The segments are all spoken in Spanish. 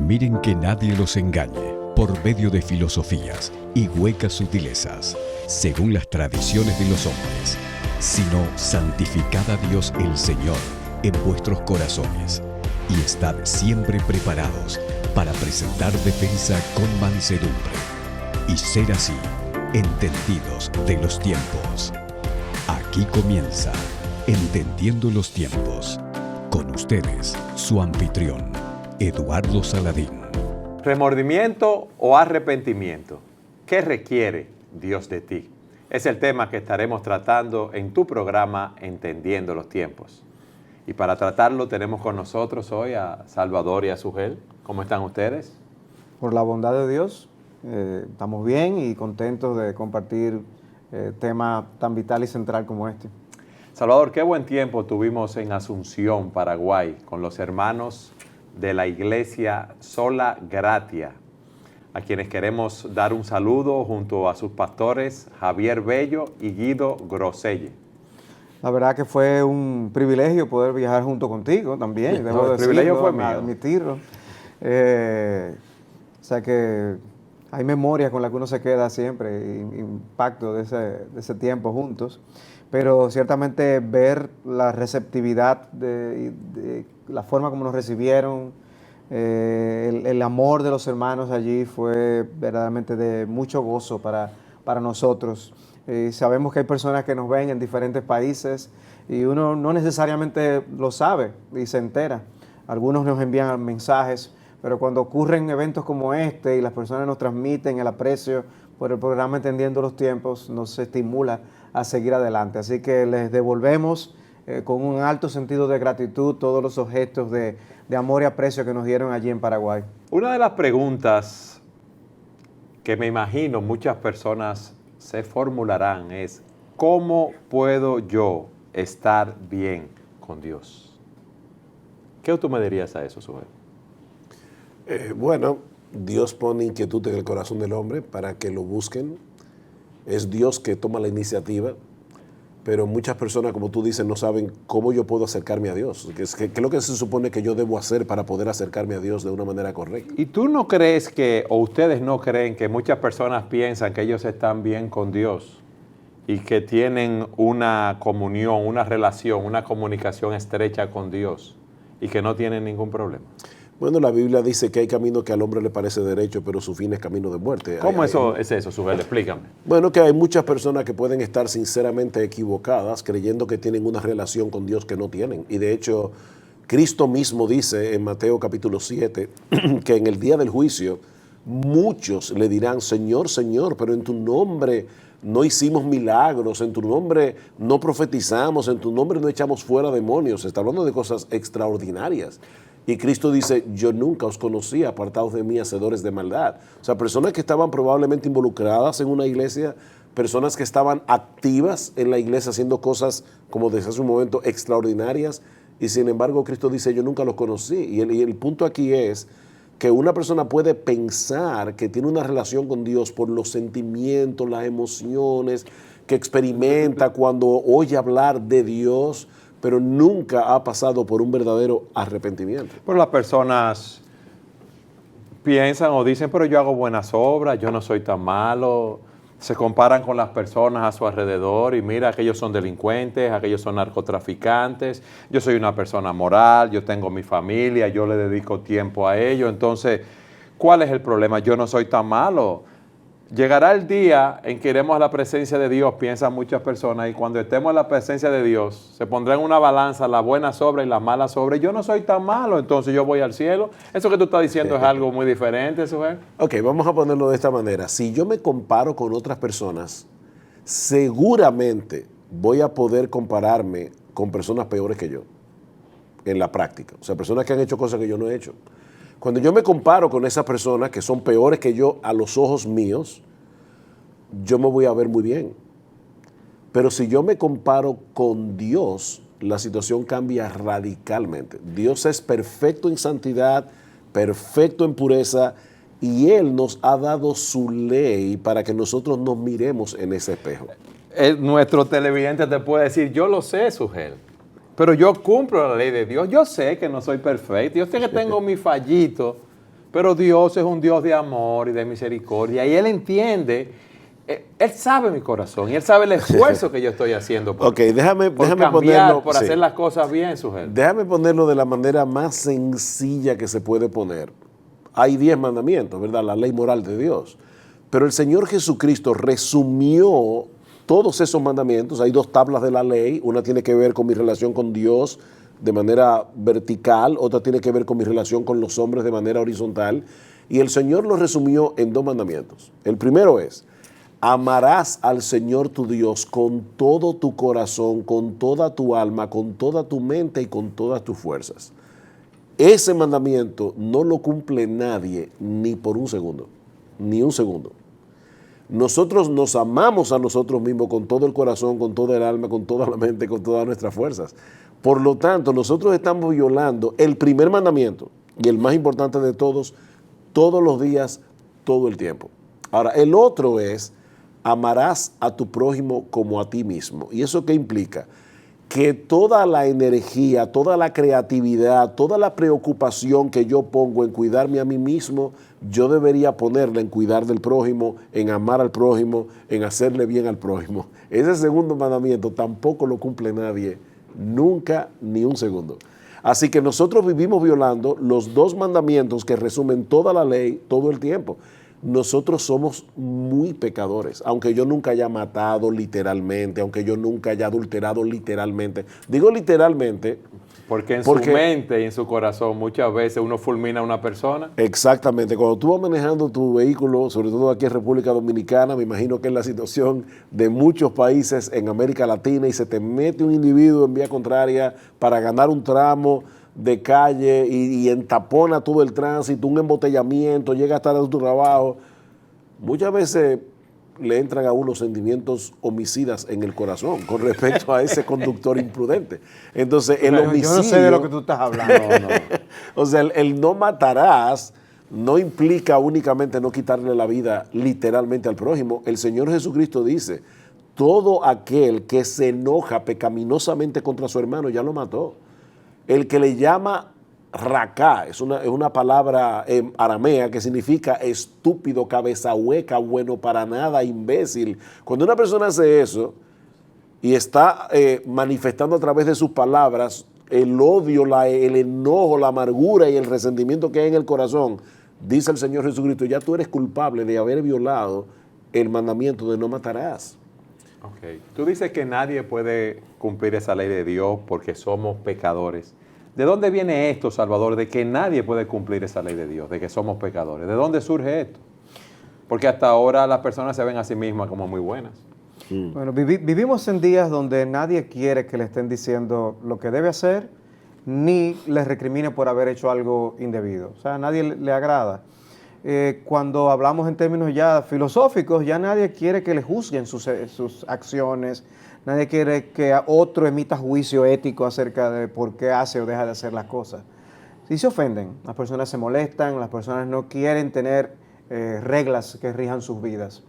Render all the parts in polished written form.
Miren que nadie los engañe por medio de filosofías y huecas sutilezas, según las tradiciones de los hombres, sino santificad a Dios el Señor en vuestros corazones y estad siempre preparados para presentar defensa con mansedumbre y ser así entendidos de los tiempos. Aquí comienza Entendiendo los Tiempos. Con ustedes, su anfitrión, Eduardo Saladín. ¿Remordimiento o arrepentimiento? ¿Qué requiere Dios de ti? Es el tema que estaremos tratando en tu programa Entendiendo los Tiempos. Y para tratarlo tenemos con nosotros hoy a Salvador y a Sugel. ¿Cómo están ustedes? Por la bondad de Dios, estamos bien y contentos de compartir tema tan vital y central como este. Salvador, qué buen tiempo tuvimos en Asunción, Paraguay, con los hermanos de la iglesia Sola Gratia, a quienes queremos dar un saludo junto a sus pastores Javier Bello y Guido Groselle. La verdad que fue un privilegio poder viajar junto contigo también. No, el privilegio fue mío. Admitirlo. O sea que hay memorias con las que uno se queda siempre, impacto de ese tiempo juntos. Pero ciertamente ver la receptividad, de la forma como nos recibieron, el amor de los hermanos allí fue verdaderamente de mucho gozo para nosotros. Sabemos que hay personas que nos ven en diferentes países y uno no necesariamente lo sabe y se entera. Algunos nos envían mensajes, pero cuando ocurren eventos como este y las personas nos transmiten el aprecio por el programa Entendiendo los Tiempos, nos estimula a seguir adelante. Así que les devolvemos con un alto sentido de gratitud todos los objetos de amor y aprecio que nos dieron allí en Paraguay. Una de las preguntas que me imagino muchas personas se formularán es: ¿cómo puedo yo estar bien con Dios? ¿Qué tú me dirías a eso, Sugel? Bueno, Dios pone inquietud en el corazón del hombre para que lo busquen. Es Dios que toma la iniciativa, pero muchas personas, como tú dices, no saben cómo yo puedo acercarme a Dios. ¿Qué es lo que se supone que yo debo hacer para poder acercarme a Dios de una manera correcta? ¿Y tú no crees que, o ustedes no creen que muchas personas piensan que ellos están bien con Dios y que tienen una comunión, una relación, una comunicación estrecha con Dios y que no tienen ningún problema? Bueno, la Biblia dice que hay camino que al hombre le parece derecho, pero su fin es camino de muerte. ¿Cómo es eso, Sugel? Explícame. Bueno, que hay muchas personas que pueden estar sinceramente equivocadas, creyendo que tienen una relación con Dios que no tienen. Y de hecho, Cristo mismo dice en Mateo capítulo 7, que en el día del juicio, muchos le dirán: Señor, Señor, pero en tu nombre no hicimos milagros, en tu nombre no profetizamos, en tu nombre no echamos fuera demonios. Se está hablando de cosas extraordinarias. Y Cristo dice: yo nunca os conocí, apartados de mí, hacedores de maldad. O sea, personas que estaban probablemente involucradas en una iglesia, personas que estaban activas en la iglesia haciendo cosas, como decía hace un momento, extraordinarias. Y sin embargo, Cristo dice: yo nunca los conocí. Y el punto aquí es que una persona puede pensar que tiene una relación con Dios por los sentimientos, las emociones que experimenta cuando oye hablar de Dios, pero nunca ha pasado por un verdadero arrepentimiento. Pero las personas piensan o dicen: pero yo hago buenas obras, yo no soy tan malo. Se comparan con las personas a su alrededor y mira, aquellos son delincuentes, aquellos son narcotraficantes, yo soy una persona moral, yo tengo mi familia, yo le dedico tiempo a ellos. Entonces, ¿cuál es el problema? Yo no soy tan malo. Llegará el día en que iremos a la presencia de Dios, piensan muchas personas, y cuando estemos en la presencia de Dios, se pondrá en una balanza las buenas obras y las malas obras. Yo no soy tan malo, entonces yo voy al cielo. Eso que tú estás diciendo es algo muy diferente, Sugel. Ok, vamos a ponerlo de esta manera. Si yo me comparo con otras personas, seguramente voy a poder compararme con personas peores que yo, en la práctica. O sea, personas que han hecho cosas que yo no he hecho. Cuando yo me comparo con esas personas que son peores que yo a los ojos míos, yo me voy a ver muy bien. Pero si yo me comparo con Dios, la situación cambia radicalmente. Dios es perfecto en santidad, perfecto en pureza, y Él nos ha dado su ley para que nosotros nos miremos en ese espejo. Nuestro televidente te puede decir: yo lo sé, Sugel, pero yo cumplo la ley de Dios. Yo sé que no soy perfecto, yo sé que tengo mi fallito, Pero Dios es un Dios de amor y de misericordia y Él entiende, Él sabe mi corazón y Él sabe el esfuerzo que yo estoy haciendo por, Ok, déjame cambiar, ponerlo, por sí. hacer las cosas bien, Sujel. Déjame ponerlo de la manera más sencilla que se puede poner. Hay 10 mandamientos, ¿verdad? La ley moral de Dios. Pero el Señor Jesucristo resumió todos esos mandamientos. Hay 2 tablas de la ley. Una tiene que ver con mi relación con Dios de manera vertical, otra tiene que ver con mi relación con los hombres de manera horizontal. Y el Señor lo resumió en 2 mandamientos. El primero es: amarás al Señor tu Dios con todo tu corazón, con toda tu alma, con toda tu mente y con todas tus fuerzas. Ese mandamiento no lo cumple nadie ni por un segundo, ni un segundo. Nosotros nos amamos a nosotros mismos con todo el corazón, con toda el alma, con toda la mente, con todas nuestras fuerzas. Por lo tanto, nosotros estamos violando el primer mandamiento y el más importante de todos los días, todo el tiempo. Ahora, el otro es: amarás a tu prójimo como a ti mismo. ¿Y eso qué implica? Que toda la energía, toda la creatividad, toda la preocupación que yo pongo en cuidarme a mí mismo, yo debería ponerla en cuidar del prójimo, en amar al prójimo, en hacerle bien al prójimo. Ese segundo mandamiento tampoco lo cumple nadie, nunca ni un segundo. Así que nosotros vivimos violando los 2 mandamientos que resumen toda la ley todo el tiempo. Nosotros somos muy pecadores, aunque yo nunca haya matado literalmente, aunque yo nunca haya adulterado literalmente. Digo literalmente Porque en su mente y en su corazón muchas veces uno fulmina a una persona. Exactamente. Cuando tú vas manejando tu vehículo, sobre todo aquí en República Dominicana, me imagino que es la situación de muchos países en América Latina, y se te mete un individuo en vía contraria para ganar un tramo de calle y entapona todo el tránsito, un embotellamiento, llega hasta tu trabajo. Muchas veces le entran a uno sentimientos homicidas en el corazón con respecto a ese conductor imprudente. Entonces, el homicidio... Yo no sé de lo que tú estás hablando. No. O sea, el no matarás no implica únicamente no quitarle la vida literalmente al prójimo. El Señor Jesucristo dice: todo aquel que se enoja pecaminosamente contra su hermano ya lo mató. El que le llama raká, es una palabra aramea que significa estúpido, cabeza hueca, bueno para nada, imbécil. Cuando una persona hace eso y está manifestando a través de sus palabras el odio, el enojo, la amargura y el resentimiento que hay en el corazón, dice el Señor Jesucristo: ya tú eres culpable de haber violado el mandamiento de no matarás. Okay. Tú dices que nadie puede cumplir esa ley de Dios porque somos pecadores. ¿De dónde viene esto, Salvador, de que nadie puede cumplir esa ley de Dios, de que somos pecadores? ¿De dónde surge esto? Porque hasta ahora las personas se ven a sí mismas como muy buenas. Bueno, vivimos en días donde nadie quiere que le estén diciendo lo que debe hacer, ni le recrimine por haber hecho algo indebido. O sea, a nadie le agrada. Cuando hablamos en términos ya filosóficos, ya nadie quiere que le juzguen sus acciones, nadie quiere que otro emita juicio ético acerca de por qué hace o deja de hacer las cosas. Sí se ofenden, las personas se molestan, las personas no quieren tener reglas que rijan sus vidas.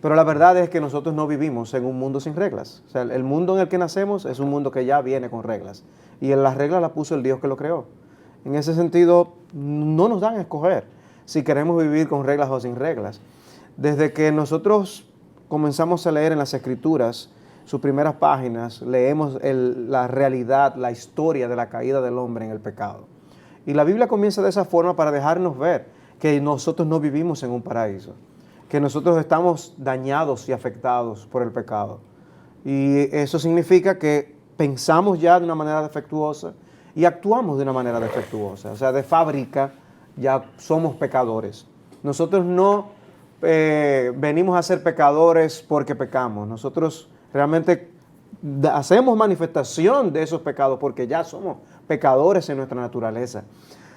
Pero la verdad es que nosotros no vivimos en un mundo sin reglas. O sea, el mundo en el que nacemos es un mundo que ya viene con reglas. Y en las reglas las puso el Dios que lo creó. En ese sentido, no nos dan a escoger si queremos vivir con reglas o sin reglas. Desde que nosotros comenzamos a leer en las Escrituras, sus primeras páginas, leemos la realidad, la historia de la caída del hombre en el pecado. Y la Biblia comienza de esa forma para dejarnos ver que nosotros no vivimos en un paraíso, que nosotros estamos dañados y afectados por el pecado. Y eso significa que pensamos ya de una manera defectuosa y actuamos de una manera defectuosa. O sea, de fábrica ya somos pecadores. Nosotros no venimos a ser pecadores porque pecamos. Nosotros realmente hacemos manifestación de esos pecados porque ya somos pecadores en nuestra naturaleza.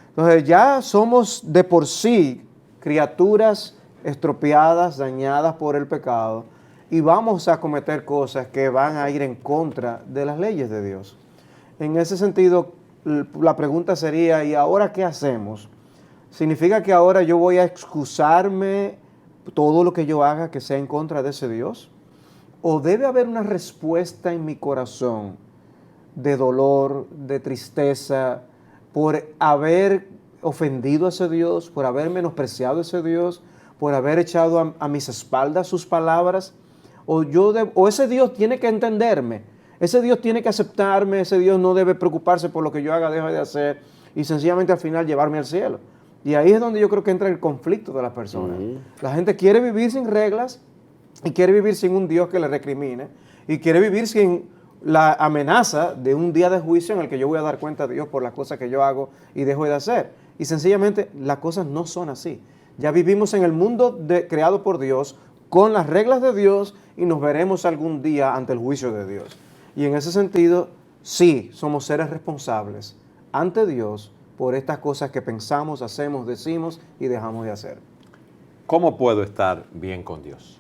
Entonces ya somos de por sí criaturas estropeadas, dañadas por el pecado, y vamos a cometer cosas que van a ir en contra de las leyes de Dios. En ese sentido, la pregunta sería: ¿y ahora qué hacemos? ¿Significa que ahora yo voy a excusarme todo lo que yo haga que sea en contra de ese Dios? ¿O debe haber una respuesta en mi corazón de dolor, de tristeza, por haber ofendido a ese Dios, por haber menospreciado a ese Dios, por haber echado a mis espaldas sus palabras? O ese Dios tiene que entenderme, ese Dios tiene que aceptarme, ese Dios no debe preocuparse por lo que yo haga, deje de hacer y sencillamente al final llevarme al cielo. Y ahí es donde yo creo que entra el conflicto de las personas. La gente quiere vivir sin reglas y quiere vivir sin un Dios que le recrimine y quiere vivir sin la amenaza de un día de juicio en el que yo voy a dar cuenta a Dios por las cosas que yo hago y dejo de hacer. Y sencillamente las cosas no son así. Ya vivimos en el mundo creado por Dios, con las reglas de Dios, y nos veremos algún día ante el juicio de Dios. Y en ese sentido, sí, somos seres responsables ante Dios por estas cosas que pensamos, hacemos, decimos y dejamos de hacer. ¿Cómo puedo estar bien con Dios?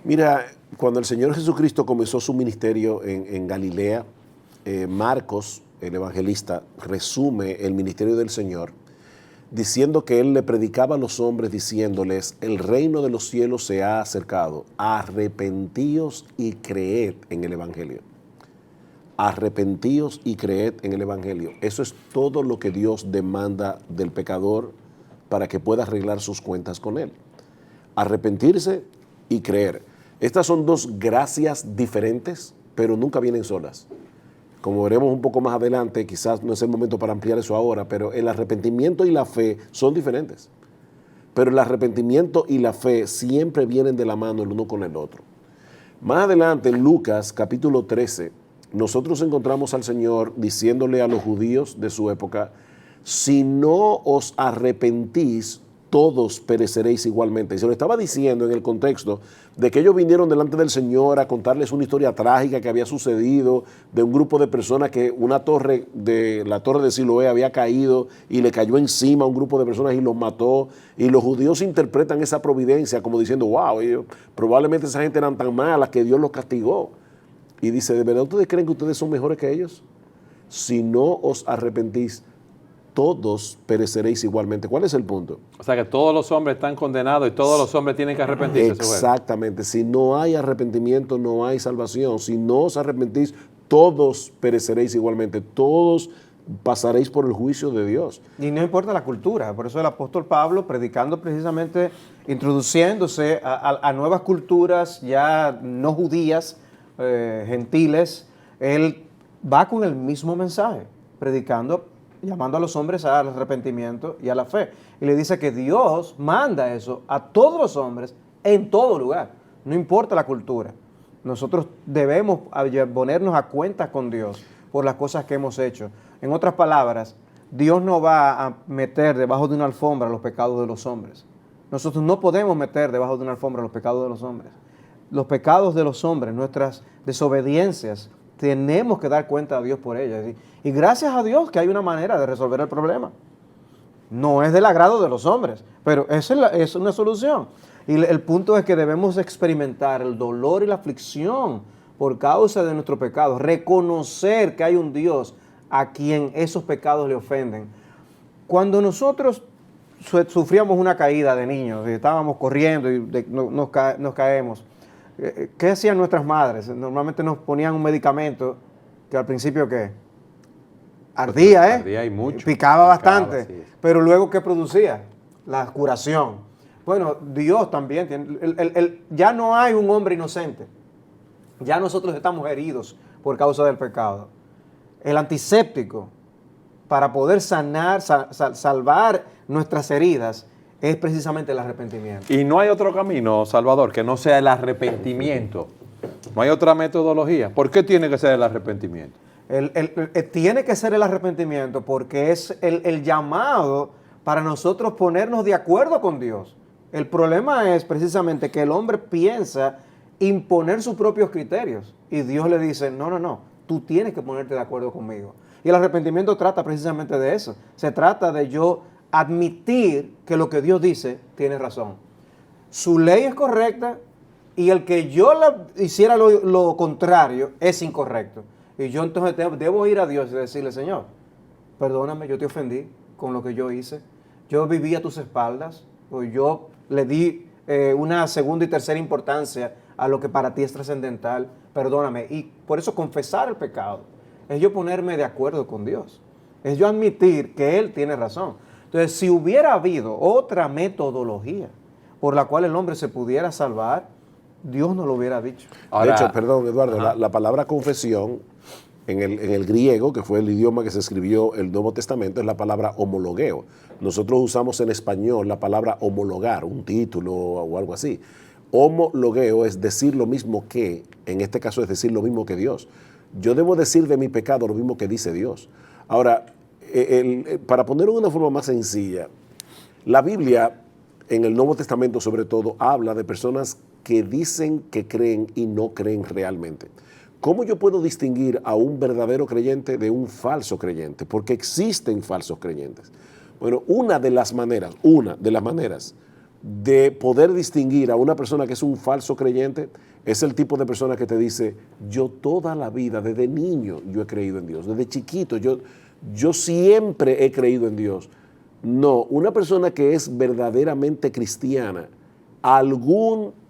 Mira, cuando el Señor Jesucristo comenzó su ministerio en Galilea, Marcos, el evangelista, resume el ministerio del Señor diciendo que Él le predicaba a los hombres diciéndoles: el reino de los cielos se ha acercado, arrepentíos y creed en el Evangelio. Arrepentíos y creed en el Evangelio. Eso es todo lo que Dios demanda del pecador para que pueda arreglar sus cuentas con Él. Arrepentirse y creer. Estas son dos gracias diferentes, pero nunca vienen solas. Como veremos un poco más adelante, quizás no es el momento para ampliar eso ahora, pero el arrepentimiento y la fe son diferentes. Pero el arrepentimiento y la fe siempre vienen de la mano el uno con el otro. Más adelante, en Lucas capítulo 13, nosotros encontramos al Señor diciéndole a los judíos de su época: si no os arrepentís, todos pereceréis igualmente. Y se lo estaba diciendo en el contexto de que ellos vinieron delante del Señor a contarles una historia trágica que había sucedido de un grupo de personas que la torre de Siloé había caído y le cayó encima a un grupo de personas y los mató. Y los judíos interpretan esa providencia como diciendo: wow, probablemente esa gente eran tan malas que Dios los castigó. Y dice: ¿de verdad ustedes creen que ustedes son mejores que ellos? Si no os arrepentís, todos pereceréis igualmente. ¿Cuál es el punto? O sea que todos los hombres están condenados y todos los hombres tienen que arrepentirse. Exactamente. Si no hay arrepentimiento, no hay salvación. Si no os arrepentís, todos pereceréis igualmente. Todos pasaréis por el juicio de Dios. Y no importa la cultura. Por eso el apóstol Pablo, predicando precisamente, introduciéndose a nuevas culturas ya no judías, gentiles, él va con el mismo mensaje, predicando, llamando a los hombres al arrepentimiento y a la fe. Y le dice que Dios manda eso a todos los hombres en todo lugar, no importa la cultura. Nosotros debemos ponernos a cuentas con Dios por las cosas que hemos hecho. En otras palabras, Dios no va a meter debajo de una alfombra los pecados de los hombres. Nosotros no podemos meter debajo de una alfombra los pecados de los hombres. Los pecados de los hombres, nuestras desobediencias, tenemos que dar cuenta a Dios por ellas. Y gracias a Dios que hay una manera de resolver el problema. No es del agrado de los hombres, pero es una solución. Y el punto es que debemos experimentar el dolor y la aflicción por causa de nuestros pecados. Reconocer que hay un Dios a quien esos pecados le ofenden. Cuando nosotros sufríamos una caída de niños, y estábamos corriendo y nos caemos, ¿qué hacían nuestras madres? Normalmente nos ponían un medicamento que al principio, ¿qué? Ardía, Ardía y mucho. Picaba bastante. Sí. Pero luego, ¿qué producía? La curación. Bueno, Dios también tiene... ya no hay un hombre inocente. Ya nosotros estamos heridos por causa del pecado. El antiséptico, para poder sanar, salvar nuestras heridas, es precisamente el arrepentimiento. Y no hay otro camino, Salvador, que no sea el arrepentimiento. No hay otra metodología. ¿Por qué tiene que ser el arrepentimiento? Tiene que ser el arrepentimiento porque es el llamado para nosotros ponernos de acuerdo con Dios. El problema es precisamente que el hombre piensa imponer sus propios criterios y Dios le dice: no, tú tienes que ponerte de acuerdo conmigo. Y el arrepentimiento trata precisamente de eso. Se trata de yo admitir que lo que Dios dice tiene razón. Su ley es correcta y el que yo hiciera lo contrario es incorrecto. Y yo entonces debo ir a Dios y decirle: Señor, perdóname, yo te ofendí con lo que yo hice. Yo viví a tus espaldas, o yo le di una segunda y tercera importancia a lo que para ti es trascendental. Perdóname. Y por eso confesar el pecado es yo ponerme de acuerdo con Dios. Es yo admitir que Él tiene razón. Entonces, si hubiera habido otra metodología por la cual el hombre se pudiera salvar, Dios no lo hubiera dicho. Ahora, de hecho, perdón, Eduardo, la palabra confesión en el griego, que fue el idioma que se escribió el Nuevo Testamento, es la palabra homologueo. Nosotros usamos en español la palabra homologar, un título o algo así. Homologueo es decir lo mismo que, en este caso es decir lo mismo que Dios. Yo debo decir de mi pecado lo mismo que dice Dios. Ahora, para ponerlo de una forma más sencilla, la Biblia, en el Nuevo Testamento sobre todo, habla de personas que dicen que creen y no creen realmente. ¿Cómo yo puedo distinguir a un verdadero creyente de un falso creyente? Porque existen falsos creyentes. Bueno, una de las maneras de poder distinguir a una persona que es un falso creyente es el tipo de persona que te dice, yo toda la vida, desde niño, yo he creído en Dios, desde chiquito, yo siempre he creído en Dios. No, una persona que es verdaderamente cristiana,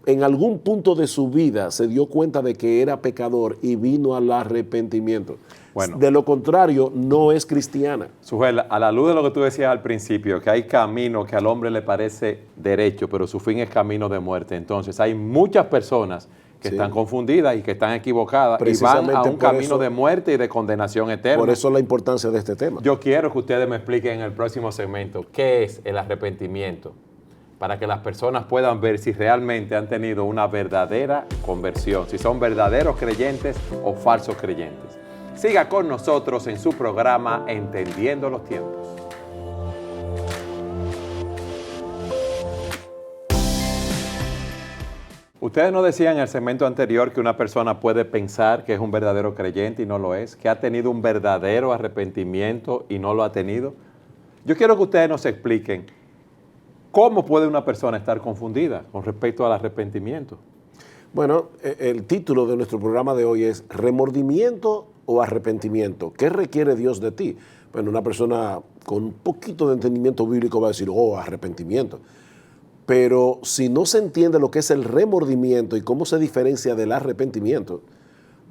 en algún punto de su vida se dio cuenta de que era pecador y vino al arrepentimiento. Bueno. De lo contrario, no es cristiana. Sujel, a la luz de lo que tú decías al principio, que hay camino que al hombre le parece derecho, pero su fin es camino de muerte. Entonces, hay muchas personas que están confundidas y que están equivocadas y van a un camino de muerte y de condenación eterna. Por eso la importancia de este tema. Yo quiero que ustedes me expliquen en el próximo segmento qué es el arrepentimiento, para que las personas puedan ver si realmente han tenido una verdadera conversión, si son verdaderos creyentes o falsos creyentes. Siga con nosotros en su programa Entendiendo los Tiempos. Ustedes nos decían en el segmento anterior que una persona puede pensar que es un verdadero creyente y no lo es, que ha tenido un verdadero arrepentimiento y no lo ha tenido. Yo quiero que ustedes nos expliquen cómo puede una persona estar confundida con respecto al arrepentimiento. Bueno, el título de nuestro programa de hoy es ¿remordimiento o arrepentimiento? ¿Qué requiere Dios de ti? Bueno, una persona con un poquito de entendimiento bíblico va a decir, arrepentimiento. Pero si no se entiende lo que es el remordimiento y cómo se diferencia del arrepentimiento,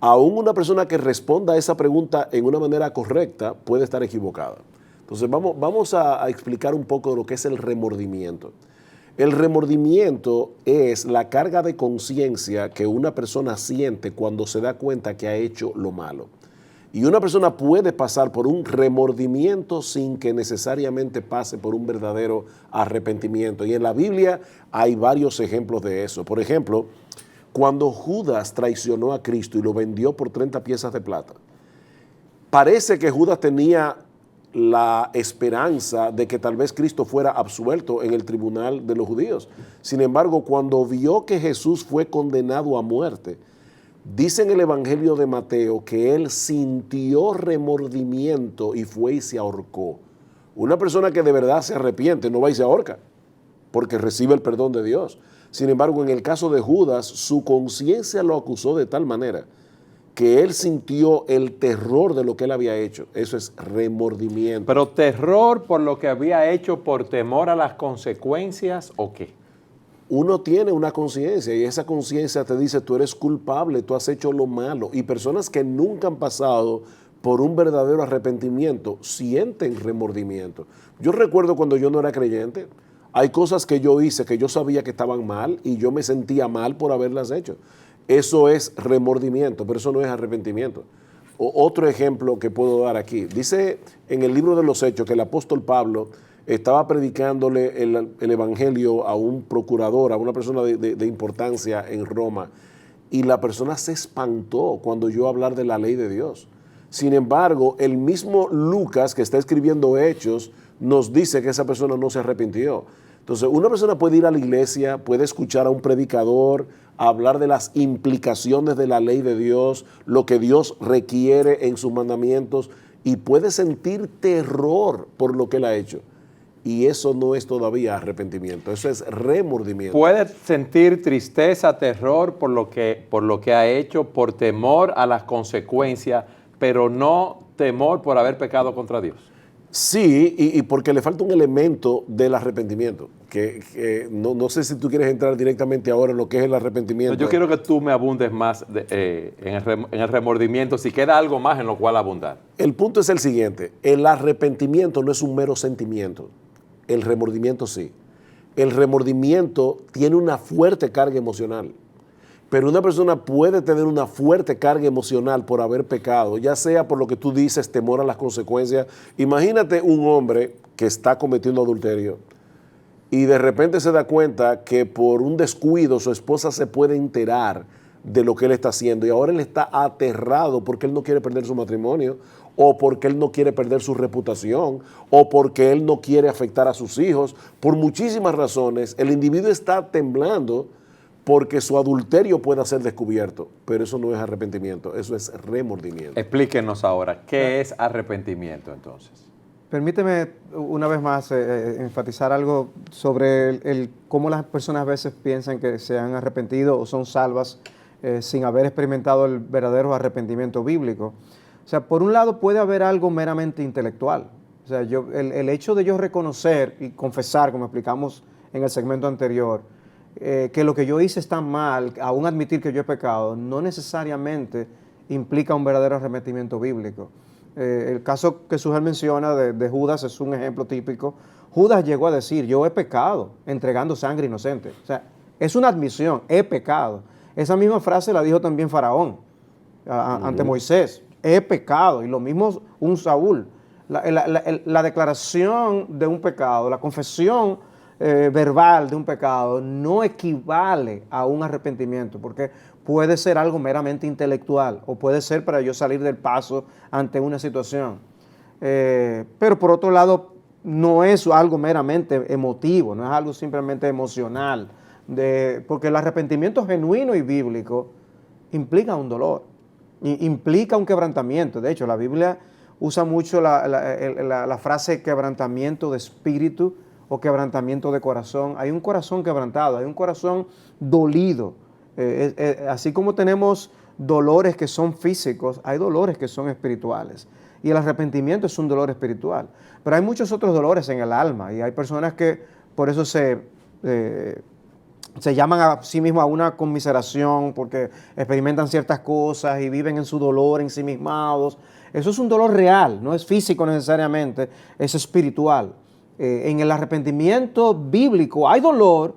aún una persona que responda a esa pregunta en una manera correcta puede estar equivocada. Entonces vamos a explicar un poco de lo que es el remordimiento. El remordimiento es la carga de conciencia que una persona siente cuando se da cuenta que ha hecho lo malo. Y una persona puede pasar por un remordimiento sin que necesariamente pase por un verdadero arrepentimiento. Y en la Biblia hay varios ejemplos de eso. Por ejemplo, cuando Judas traicionó a Cristo y lo vendió por 30 piezas de plata, parece que Judas tenía la esperanza de que tal vez Cristo fuera absuelto en el tribunal de los judíos. Sin embargo, cuando vio que Jesús fue condenado a muerte, dice en el Evangelio de Mateo que él sintió remordimiento y fue y se ahorcó. Una persona que de verdad se arrepiente no va y se ahorca, porque recibe el perdón de Dios. Sin embargo, en el caso de Judas, su conciencia lo acusó de tal manera que él sintió el terror de lo que él había hecho. Eso es remordimiento. ¿Pero terror por lo que había hecho por temor a las consecuencias o qué? Uno tiene una conciencia y esa conciencia te dice, tú eres culpable, tú has hecho lo malo. Y personas que nunca han pasado por un verdadero arrepentimiento sienten remordimiento. Yo recuerdo cuando yo no era creyente, hay cosas que yo hice que yo sabía que estaban mal y yo me sentía mal por haberlas hecho. Eso es remordimiento, pero eso no es arrepentimiento. Otro ejemplo que puedo dar aquí. Dice en el libro de los Hechos que el apóstol Pablo estaba predicándole el evangelio a un procurador, a una persona de importancia en Roma, y la persona se espantó cuando oyó hablar de la ley de Dios. Sin embargo, el mismo Lucas, que está escribiendo Hechos, nos dice que esa persona no se arrepintió. Entonces, una persona puede ir a la iglesia, puede escuchar a un predicador, hablar de las implicaciones de la ley de Dios, lo que Dios requiere en sus mandamientos, y puede sentir terror por lo que él ha hecho. Y eso no es todavía arrepentimiento, eso es remordimiento. Puede sentir tristeza, terror por lo que ha hecho, por temor a las consecuencias, pero no temor por haber pecado contra Dios. Sí, y porque le falta un elemento del arrepentimiento, que no sé si tú quieres entrar directamente ahora en lo que es el arrepentimiento. Yo quiero que tú me abundes más en el remordimiento, si queda algo más en lo cual abundar. El punto es el siguiente, el arrepentimiento no es un mero sentimiento, el remordimiento sí. El remordimiento tiene una fuerte carga emocional. Pero una persona puede tener una fuerte carga emocional por haber pecado, ya sea por lo que tú dices, temor a las consecuencias. Imagínate un hombre que está cometiendo adulterio y de repente se da cuenta que por un descuido su esposa se puede enterar de lo que él está haciendo y ahora él está aterrado porque él no quiere perder su matrimonio o porque él no quiere perder su reputación o porque él no quiere afectar a sus hijos. Por muchísimas razones, el individuo está temblando porque su adulterio pueda ser descubierto, pero eso no es arrepentimiento, eso es remordimiento. Explíquenos ahora, ¿qué es arrepentimiento entonces? Permíteme una vez más enfatizar algo sobre cómo las personas a veces piensan que se han arrepentido o son salvas sin haber experimentado el verdadero arrepentimiento bíblico. O sea, por un lado puede haber algo meramente intelectual. O sea, el hecho de yo reconocer y confesar, como explicamos en el segmento anterior, que lo que yo hice está mal, aún admitir que yo he pecado, no necesariamente implica un verdadero arrepentimiento bíblico. El caso que Sujel menciona de Judas es un ejemplo típico. Judas llegó a decir, yo he pecado entregando sangre inocente. O sea, es una admisión, he pecado. Esa misma frase la dijo también Faraón ante Moisés, he pecado. Y lo mismo un Saúl. La declaración de un pecado, la confesión verbal de un pecado no equivale a un arrepentimiento, porque puede ser algo meramente intelectual o puede ser para yo salir del paso ante una situación. Pero por otro lado, no es algo meramente emotivo, no es algo simplemente emocional, porque el arrepentimiento genuino y bíblico implica un dolor, implica un quebrantamiento. De hecho, la Biblia usa mucho la frase quebrantamiento de espíritu o quebrantamiento de corazón. Hay un corazón quebrantado, hay un corazón dolido. Así como tenemos dolores que son físicos, hay dolores que son espirituales. Y el arrepentimiento es un dolor espiritual. Pero hay muchos otros dolores en el alma y hay personas que por eso se llaman a sí mismos a una conmiseración porque experimentan ciertas cosas y viven en su dolor ensimismados. Eso es un dolor real, no es físico necesariamente, es espiritual. En el arrepentimiento bíblico hay dolor,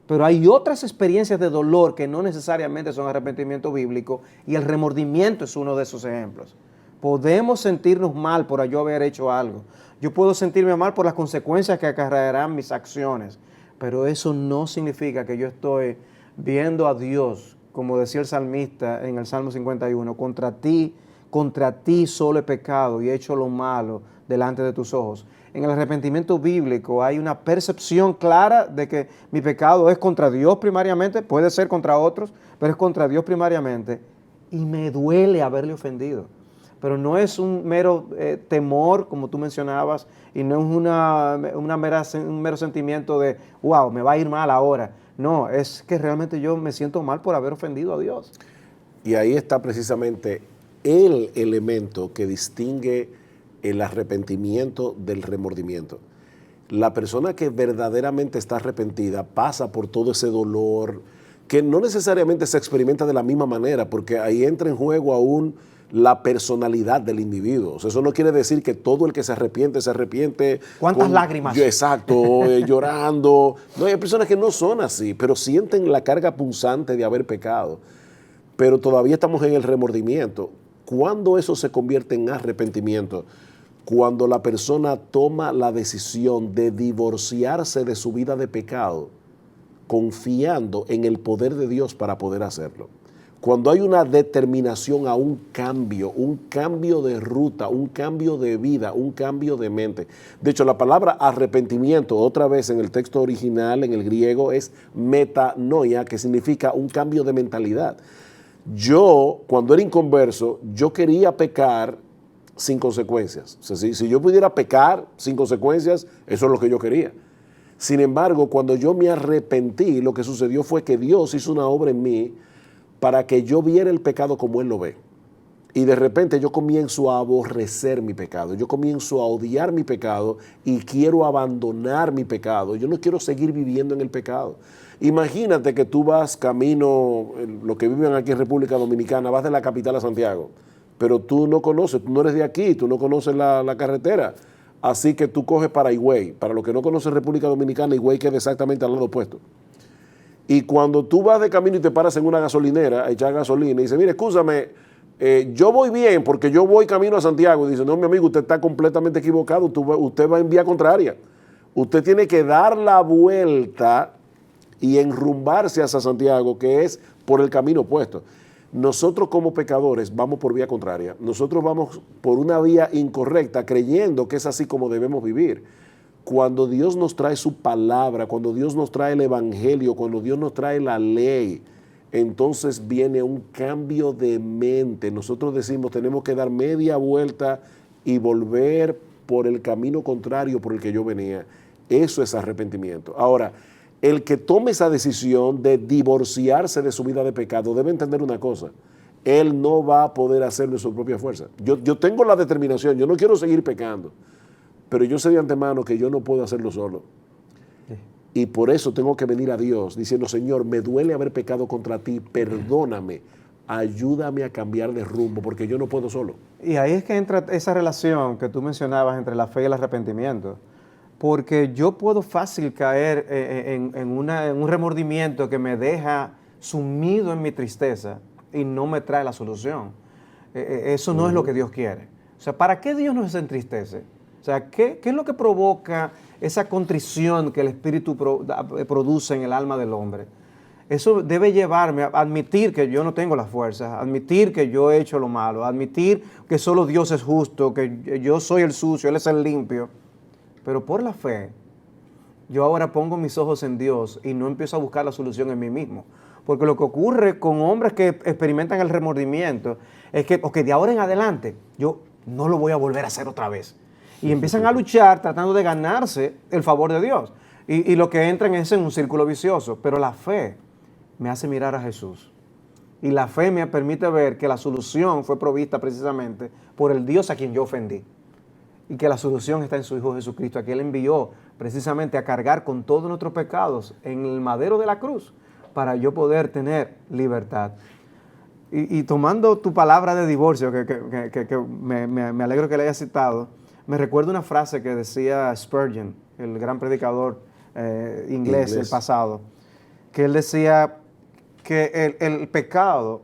pero hay otras experiencias de dolor que no necesariamente son arrepentimiento bíblico y el remordimiento es uno de esos ejemplos. Podemos sentirnos mal por yo haber hecho algo. Yo puedo sentirme mal por las consecuencias que acarrearán mis acciones, pero eso no significa que yo estoy viendo a Dios, como decía el salmista en el Salmo 51, contra ti solo he pecado y he hecho lo malo delante de tus ojos. En el arrepentimiento bíblico hay una percepción clara de que mi pecado es contra Dios primariamente, puede ser contra otros, pero es contra Dios primariamente y me duele haberle ofendido. Pero no es un mero temor, como tú mencionabas, y no es un mero sentimiento de, wow, me va a ir mal ahora. No, es que realmente yo me siento mal por haber ofendido a Dios. Y ahí está precisamente el elemento que distingue el arrepentimiento del remordimiento. La persona que verdaderamente está arrepentida pasa por todo ese dolor que no necesariamente se experimenta de la misma manera, porque ahí entra en juego aún la personalidad del individuo. O sea, eso no quiere decir que todo el que se arrepiente. ¿Cuántas lágrimas? Exacto, llorando. No, hay personas que no son así, pero sienten la carga punzante de haber pecado. Pero todavía estamos en el remordimiento. ¿Cuándo eso se convierte en arrepentimiento? Cuando la persona toma la decisión de divorciarse de su vida de pecado, confiando en el poder de Dios para poder hacerlo. Cuando hay una determinación a un cambio de ruta, un cambio de vida, un cambio de mente. De hecho, la palabra arrepentimiento, otra vez en el texto original, en el griego, es metanoia, que significa un cambio de mentalidad. Yo, cuando era inconverso, yo quería pecar sin consecuencias. O sea, si yo pudiera pecar sin consecuencias, eso es lo que yo quería. Sin embargo, cuando yo me arrepentí, lo que sucedió fue que Dios hizo una obra en mí para que yo viera el pecado como Él lo ve. Y de repente yo comienzo a aborrecer mi pecado, yo comienzo a odiar mi pecado y quiero abandonar mi pecado. Yo no quiero seguir viviendo en el pecado. Imagínate que tú vas camino, los que viven aquí en República Dominicana, vas de la capital a Santiago, pero tú no conoces, tú no eres de aquí, tú no conoces la carretera. Así que tú coges para Higüey. Para los que no conocen República Dominicana, Higüey queda exactamente al lado opuesto. Y cuando tú vas de camino y te paras en una gasolinera a echar gasolina y dices, mire, escúchame, yo voy bien porque yo voy camino a Santiago. Y dice, no, mi amigo, usted está completamente equivocado, usted va en vía contraria. Usted tiene que dar la vuelta y enrumbarse hacia Santiago, que es por el camino opuesto. Nosotros como pecadores vamos por vía contraria. Nosotros vamos por una vía incorrecta creyendo que es así como debemos vivir. Cuando Dios nos trae su palabra, cuando Dios nos trae el evangelio, cuando Dios nos trae la ley, entonces viene un cambio de mente. Nosotros decimos, tenemos que dar media vuelta y volver por el camino contrario por el que yo venía. Eso es arrepentimiento. Ahora, el que tome esa decisión de divorciarse de su vida de pecado debe entender una cosa: él no va a poder hacerlo de su propia fuerza. Yo tengo la determinación, yo no quiero seguir pecando, pero yo sé de antemano que yo no puedo hacerlo solo. Y por eso tengo que venir a Dios diciendo, Señor, me duele haber pecado contra ti, perdóname, ayúdame a cambiar de rumbo, porque yo no puedo solo. Y ahí es que entra esa relación que tú mencionabas entre la fe y el arrepentimiento. Porque yo puedo fácil caer en un remordimiento que me deja sumido en mi tristeza y no me trae la solución. Eso no es lo que Dios quiere. O sea, ¿para qué Dios nos entristece? O sea, ¿qué es lo que provoca esa contrición que el Espíritu produce en el alma del hombre? Eso debe llevarme a admitir que yo no tengo las fuerzas, admitir que yo he hecho lo malo, admitir que solo Dios es justo, que yo soy el sucio, Él es el limpio. Pero por la fe, yo ahora pongo mis ojos en Dios y no empiezo a buscar la solución en mí mismo. Porque lo que ocurre con hombres que experimentan el remordimiento es que, de ahora en adelante, yo no lo voy a volver a hacer otra vez. Y empiezan a luchar tratando de ganarse el favor de Dios. Y lo que entran es en un círculo vicioso. Pero la fe me hace mirar a Jesús. Y la fe me permite ver que la solución fue provista precisamente por el Dios a quien yo ofendí. Y que la solución está en su Hijo Jesucristo, a quien Él envió precisamente a cargar con todos nuestros pecados en el madero de la cruz, para yo poder tener libertad. Y tomando tu palabra de divorcio, que me alegro que le hayas citado, me recuerdo una frase que decía Spurgeon, el gran predicador inglés del pasado, que él decía que el pecado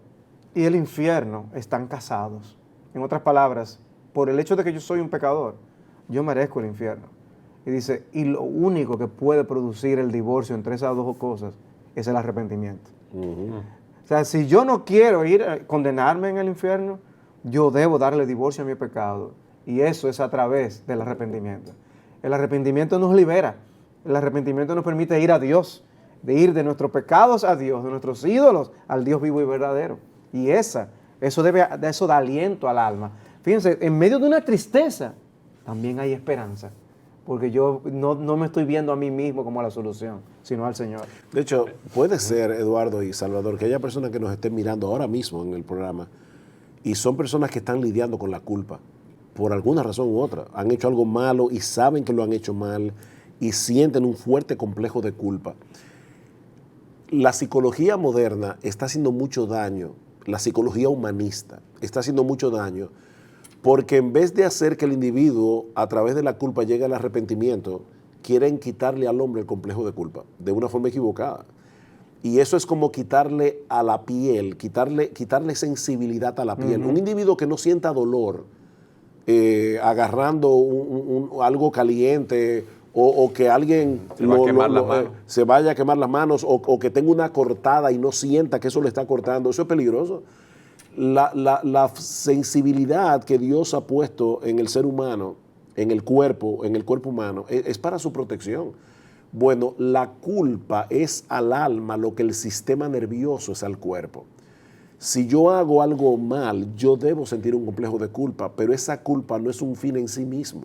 y el infierno están casados. En otras palabras, por el hecho de que yo soy un pecador, yo merezco el infierno. Y dice, y lo único que puede producir el divorcio entre esas dos cosas es el arrepentimiento. O sea, si yo no quiero ir a condenarme en el infierno, yo debo darle divorcio a mi pecado. Y eso es a través del arrepentimiento. El arrepentimiento nos libera. El arrepentimiento nos permite ir a Dios, de ir de nuestros pecados a Dios, de nuestros ídolos al Dios vivo y verdadero. Y eso da aliento al alma. Fíjense, en medio de una tristeza, también hay esperanza. Porque yo no me estoy viendo a mí mismo como la solución, sino al Señor. De hecho, puede ser, Eduardo y Salvador, que haya personas que nos estén mirando ahora mismo en el programa y son personas que están lidiando con la culpa, por alguna razón u otra. Han hecho algo malo y saben que lo han hecho mal y sienten un fuerte complejo de culpa. La psicología moderna está haciendo mucho daño, la psicología humanista está haciendo mucho daño, porque en vez de hacer que el individuo a través de la culpa llegue al arrepentimiento, quieren quitarle al hombre el complejo de culpa de una forma equivocada. Y eso es como quitarle a la piel, quitarle sensibilidad a la piel. Un individuo que no sienta dolor agarrando algo caliente o que alguien se vaya a quemar las manos o que tenga una cortada y no sienta que eso le está cortando, eso es peligroso. La sensibilidad que Dios ha puesto en el ser humano, en el cuerpo humano, es para su protección. Bueno, la culpa es al alma lo que el sistema nervioso es al cuerpo. Si yo hago algo mal, yo debo sentir un complejo de culpa, pero esa culpa no es un fin en sí mismo.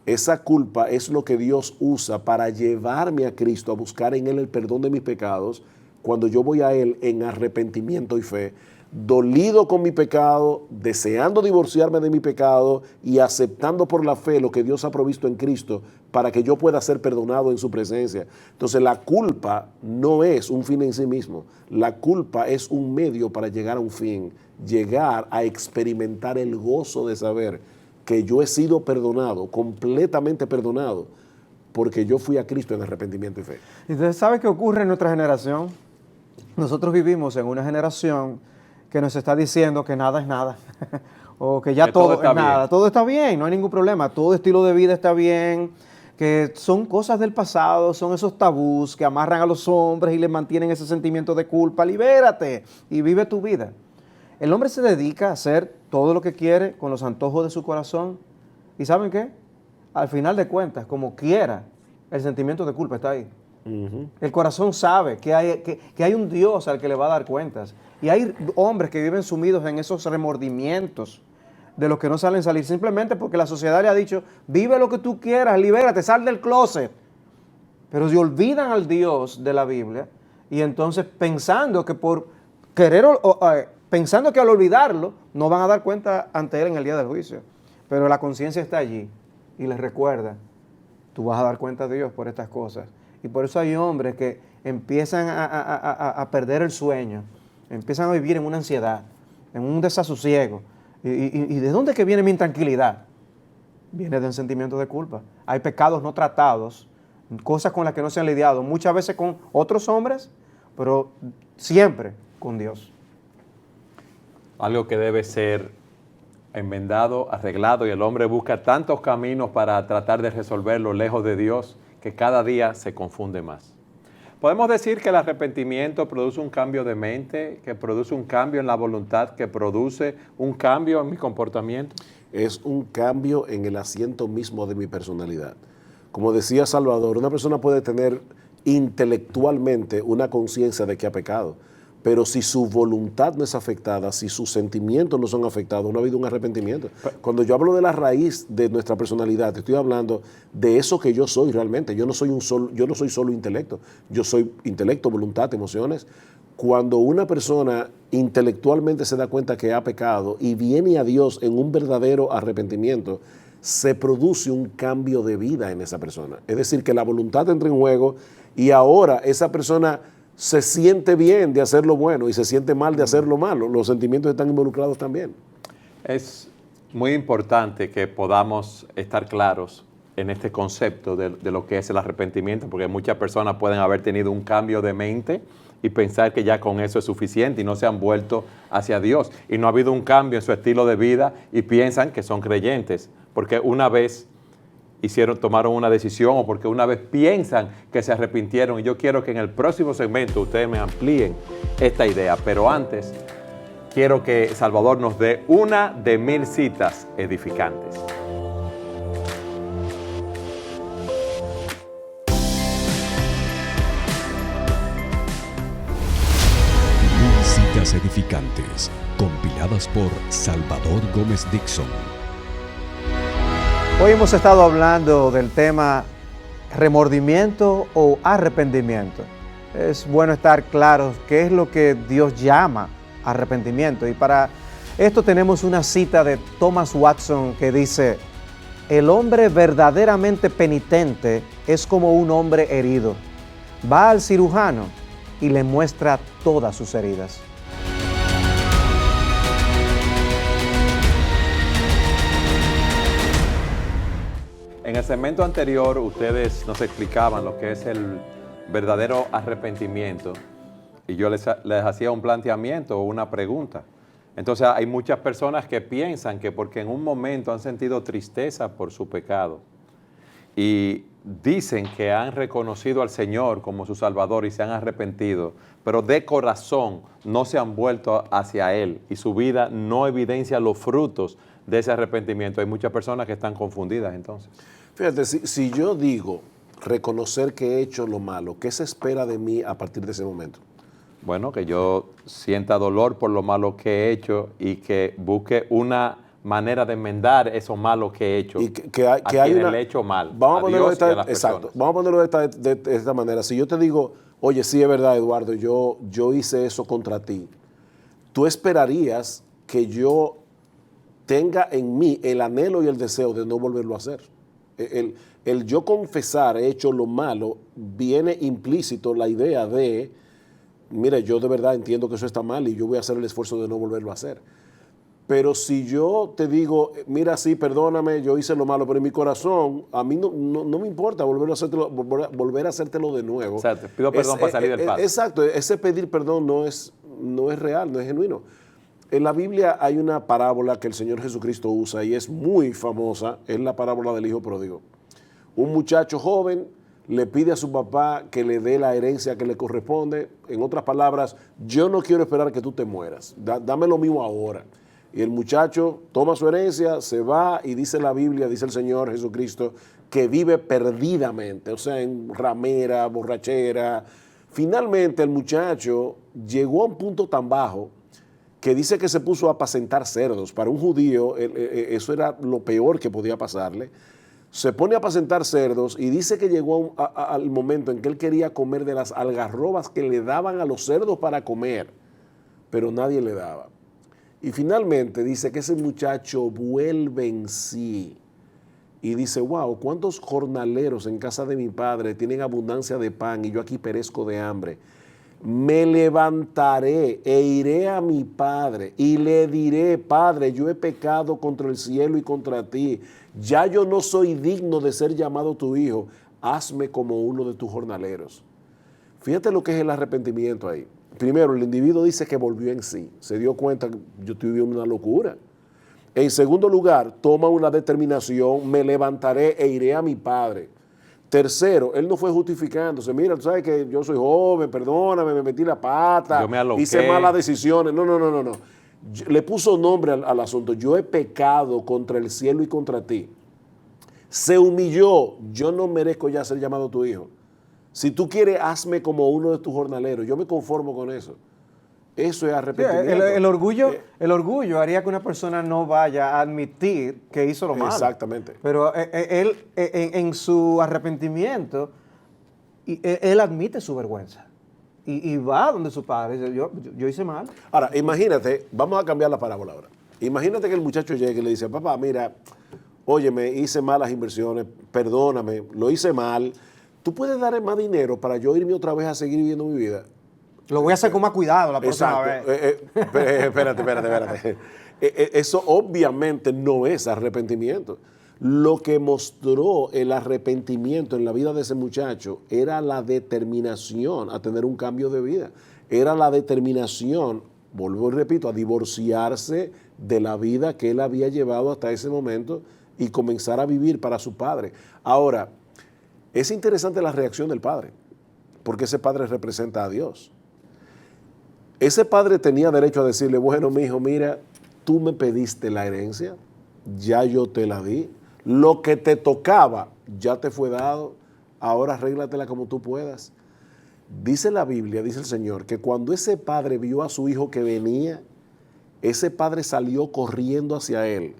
Esa culpa es lo que Dios usa para llevarme a Cristo, a buscar en Él el perdón de mis pecados. Cuando yo voy a Él en arrepentimiento y fe, dolido con mi pecado, deseando divorciarme de mi pecado y aceptando por la fe lo que Dios ha provisto en Cristo para que yo pueda ser perdonado en su presencia. Entonces la culpa no es un fin en sí mismo, la culpa es un medio para llegar a un fin, llegar a experimentar el gozo de saber que yo he sido perdonado, completamente perdonado, porque yo fui a Cristo en arrepentimiento y fe. Entonces, ¿sabe qué ocurre en nuestra generación? Nosotros vivimos en una generación que nos está diciendo que nada es nada, o que ya Que todo todo está es nada, bien. todo está bien, no hay ningún problema, todo estilo de vida está bien, que son cosas del pasado, son esos tabús que amarran a los hombres y les mantienen ese sentimiento de culpa. Libérate y vive tu vida. El hombre se dedica a hacer todo lo que quiere con los antojos de su corazón, y ¿saben qué? Al final de cuentas, como quiera, el sentimiento de culpa está ahí. El corazón sabe que hay un Dios al que le va a dar cuentas. Y hay hombres que viven sumidos en esos remordimientos de los que no salen salir, simplemente porque la sociedad le ha dicho, vive lo que tú quieras, libérate, sal del closet. Pero se olvidan al Dios de la Biblia y entonces pensando que por querer, pensando que al olvidarlo, no van a dar cuenta ante Él en el día del juicio. Pero la conciencia está allí y les recuerda, tú vas a dar cuenta a Dios por estas cosas. Y por eso hay hombres que empiezan a perder el sueño, empiezan a vivir en una ansiedad, en un desasosiego. ¿Y de dónde es que viene mi intranquilidad? Viene del sentimiento de culpa. Hay pecados no tratados, cosas con las que no se han lidiado, muchas veces con otros hombres, pero siempre con Dios. Algo que debe ser enmendado, arreglado, y el hombre busca tantos caminos para tratar de resolverlo lejos de Dios, que cada día se confunde más. Podemos decir que el arrepentimiento produce un cambio de mente, que produce un cambio en la voluntad, que produce un cambio en mi comportamiento. Es un cambio en el asiento mismo de mi personalidad. Como decía Salvador, una persona puede tener intelectualmente una conciencia de que ha pecado, pero si su voluntad no es afectada, si sus sentimientos no son afectados, no ha habido un arrepentimiento. Cuando yo hablo de la raíz de nuestra personalidad, estoy hablando de eso que yo soy realmente. Yo no soy solo intelecto, yo soy intelecto, voluntad, emociones. Cuando una persona intelectualmente se da cuenta que ha pecado y viene a Dios en un verdadero arrepentimiento, se produce un cambio de vida en esa persona. Es decir, que la voluntad entra en juego y ahora esa persona se siente bien de hacer lo bueno y se siente mal de hacer lo malo. Los sentimientos están involucrados también. Es muy importante que podamos estar claros en este concepto de lo que es el arrepentimiento, porque muchas personas pueden haber tenido un cambio de mente y pensar que ya con eso es suficiente y no se han vuelto hacia Dios. Y no ha habido un cambio en su estilo de vida y piensan que son creyentes, porque una vez tomaron una decisión o porque una vez piensan que se arrepintieron. Y yo quiero que en el próximo segmento ustedes me amplíen esta idea. Pero antes, quiero que Salvador nos dé una de 1000 citas edificantes. Citas edificantes, compiladas por Salvador Gómez Dixon. Hoy hemos estado hablando del tema remordimiento o arrepentimiento. Es bueno estar claros qué es lo que Dios llama arrepentimiento. Y para esto tenemos una cita de Thomas Watson que dice: el hombre verdaderamente penitente es como un hombre herido. Va al cirujano y le muestra todas sus heridas. En el segmento anterior ustedes nos explicaban lo que es el verdadero arrepentimiento y yo les hacía un planteamiento o una pregunta. Entonces hay muchas personas que piensan que porque en un momento han sentido tristeza por su pecado y dicen que han reconocido al Señor como su Salvador y se han arrepentido, pero de corazón no se han vuelto hacia Él y su vida no evidencia los frutos de ese arrepentimiento. Hay muchas personas que están confundidas entonces. Fíjate, si yo digo reconocer que he hecho lo malo, ¿qué se espera de mí a partir de ese momento? Bueno, que yo sienta dolor por lo malo que he hecho y que busque una manera de enmendar eso malo que he hecho. Y que hay quienes una, le he hecho mal. Vamos a ponerlo Dios y a las exacto. personas. Vamos a ponerlo de esta manera. Si yo te digo, oye, sí es verdad, Eduardo, yo hice eso contra ti, tú esperarías que yo tenga en mí el anhelo y el deseo de no volverlo a hacer. El yo confesar he hecho lo malo, viene implícito la idea de, mira, yo de verdad entiendo que eso está mal y yo voy a hacer el esfuerzo de no volverlo a hacer. Pero si yo te digo, mira, sí, perdóname, yo hice lo malo, pero en mi corazón, a mí no me importa volver a hacértelo de nuevo. O sea, te pido perdón para salir del paso. Exacto, ese pedir perdón no es real, no es genuino. En la Biblia hay una parábola que el Señor Jesucristo usa y es muy famosa, es la parábola del hijo pródigo. Un muchacho joven le pide a su papá que le dé la herencia que le corresponde. En otras palabras, yo no quiero esperar que tú te mueras, dame lo mío ahora. Y el muchacho toma su herencia, se va y dice la Biblia, dice el Señor Jesucristo, que vive perdidamente, o sea, en ramera, borrachera. Finalmente el muchacho llegó a un punto tan bajo que dice que se puso a apacentar cerdos. Para un judío eso era lo peor que podía pasarle. Se pone a apacentar cerdos y dice que llegó al momento en que él quería comer de las algarrobas que le daban a los cerdos para comer, pero nadie le daba. Y finalmente dice que ese muchacho vuelve en sí y dice, wow, ¿cuántos jornaleros en casa de mi padre tienen abundancia de pan y yo aquí perezco de hambre? Me levantaré e iré a mi padre y le diré, Padre, yo he pecado contra el cielo y contra ti. Ya yo no soy digno de ser llamado tu hijo. Hazme como uno de tus jornaleros. Fíjate lo que es el arrepentimiento ahí. Primero, el individuo dice que volvió en sí. Se dio cuenta que yo estoy viviendo una locura. En segundo lugar, toma una determinación, me levantaré e iré a mi padre. Tercero, él no fue justificándose. Mira, tú sabes que yo soy joven, perdóname, me metí la pata, Yo me aloqué, hice malas decisiones. No. Le puso nombre al asunto. Yo he pecado contra el cielo y contra ti. Se humilló. Yo no merezco ya ser llamado tu hijo. Si tú quieres, hazme como uno de tus jornaleros. Yo me conformo con eso. Eso es arrepentimiento. El orgullo haría que una persona no vaya a admitir que hizo lo malo. Exactamente. Pero él, en su arrepentimiento, él admite su vergüenza. Y va donde su padre y dice, yo hice mal. Ahora, imagínate, vamos a cambiar la parábola ahora. Imagínate que el muchacho llegue y le dice, papá, mira, óyeme, hice malas inversiones, perdóname, lo hice mal. ¿Tú puedes darme más dinero para yo irme otra vez a seguir viviendo mi vida? Lo voy a hacer con más cuidado la próxima vez. Espérate. Eso obviamente no es arrepentimiento. Lo que mostró el arrepentimiento en la vida de ese muchacho era la determinación a tener un cambio de vida. Era la determinación, vuelvo y repito, a divorciarse de la vida que él había llevado hasta ese momento y comenzar a vivir para su padre. Ahora, es interesante la reacción del padre, porque ese padre representa a Dios. Ese padre tenía derecho a decirle, bueno, mi hijo, mira, tú me pediste la herencia, ya yo te la di, lo que te tocaba ya te fue dado, ahora arréglatela como tú puedas. Dice la Biblia, dice el Señor, que cuando ese padre vio a su hijo que venía, ese padre salió corriendo hacia él.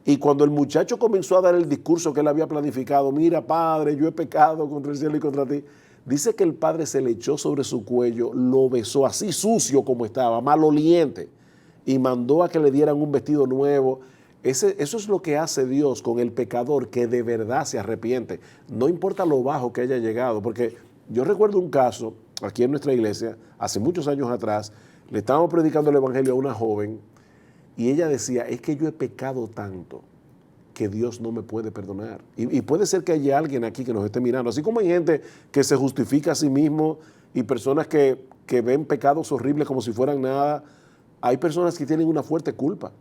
Y cuando el muchacho comenzó a dar el discurso que él había planificado, mira, padre, yo he pecado contra el cielo y contra ti, dice que el padre se le echó sobre su cuello, lo besó así sucio como estaba, maloliente, y mandó a que le dieran un vestido nuevo. Eso es lo que hace Dios con el pecador que de verdad se arrepiente. No importa lo bajo que haya llegado, porque yo recuerdo un caso aquí en nuestra iglesia, hace muchos años atrás, le estábamos predicando el evangelio a una joven y ella decía, es que yo he pecado tanto que Dios no me puede perdonar. Y puede ser que haya alguien aquí que nos esté mirando, así como hay gente que se justifica a sí mismo y personas que ven pecados horribles como si fueran nada, hay personas que tienen una fuerte culpa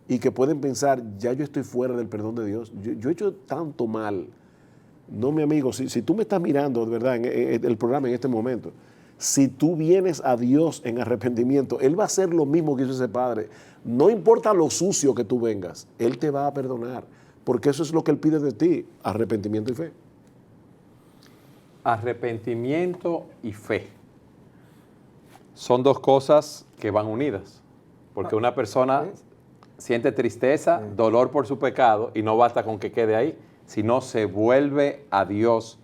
y que pueden pensar, ya yo estoy fuera del perdón de Dios, yo he hecho tanto mal. No, mi amigo, si tú me estás mirando, de verdad, en el programa en este momento, si tú vienes a Dios en arrepentimiento, Él va a hacer lo mismo que hizo ese padre. No importa lo sucio que tú vengas, Él te va a perdonar, porque eso es lo que Él pide de ti, arrepentimiento y fe. Arrepentimiento y fe son dos cosas que van unidas, porque una persona siente tristeza, dolor por su pecado y no basta con que quede ahí, sino se vuelve a Dios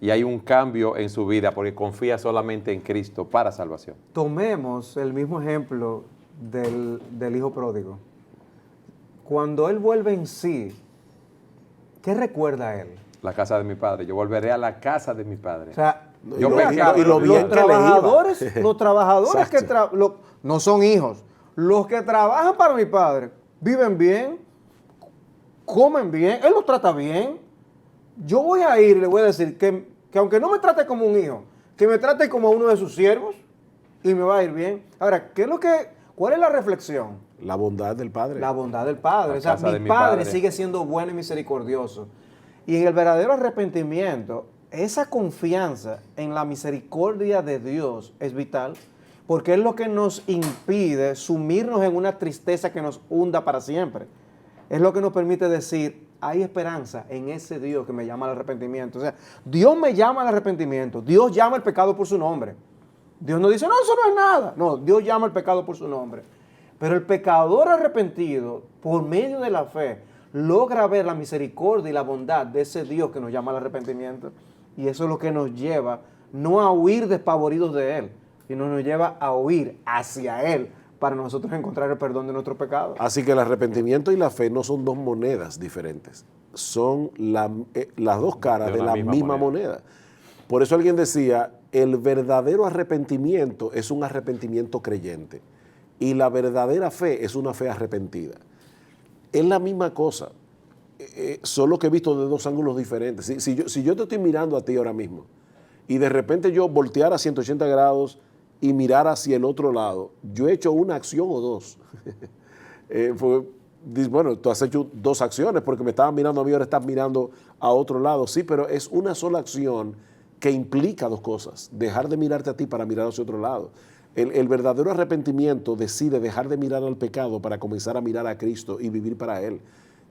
y hay un cambio en su vida porque confía solamente en Cristo para salvación. Tomemos el mismo ejemplo del hijo pródigo. Cuando él vuelve en sí, ¿qué recuerda él? La casa de mi padre. Yo volveré a la casa de mi padre. O sea, Yo ven pecaba, acá, y lo bien los que le trabajadores, los trabajadores que Exacto. no son hijos. Los que trabajan para mi padre viven bien, comen bien, él los trata bien. Yo voy a ir y le voy a decir que aunque no me trate como un hijo, que me trate como uno de sus siervos y me va a ir bien. Ahora, ¿cuál es la reflexión? La bondad del Padre. La bondad del Padre. La O sea, casa de mi mi padre padre sigue siendo bueno y misericordioso. Y en el verdadero arrepentimiento, esa confianza en la misericordia de Dios es vital, porque es lo que nos impide sumirnos en una tristeza que nos hunda para siempre. Es lo que nos permite decir, hay esperanza en ese Dios que me llama al arrepentimiento. O sea, Dios me llama al arrepentimiento. Dios llama el pecado por su nombre. Dios no dice, no, eso no es nada. No, Dios llama el pecado por su nombre. Pero el pecador arrepentido, por medio de la fe, logra ver la misericordia y la bondad de ese Dios que nos llama al arrepentimiento. Y eso es lo que nos lleva no a huir despavoridos de Él, sino nos lleva a huir hacia Él para nosotros encontrar el perdón de nuestros pecados. Así que el arrepentimiento y la fe no son dos monedas diferentes. Son las dos caras de la misma moneda. Por eso alguien decía, el verdadero arrepentimiento es un arrepentimiento creyente y la verdadera fe es una fe arrepentida. Es la misma cosa, solo que he visto de dos ángulos diferentes. Si yo te estoy mirando a ti ahora mismo y de repente yo voltear a 180 grados y mirar hacia el otro lado, yo he hecho una acción o dos. Bueno, tú has hecho dos acciones porque me estabas mirando a mí, ahora estás mirando a otro lado. Sí, pero es una sola acción que implica dos cosas. Dejar de mirarte a ti para mirar hacia otro lado. El verdadero arrepentimiento decide dejar de mirar al pecado para comenzar a mirar a Cristo y vivir para Él.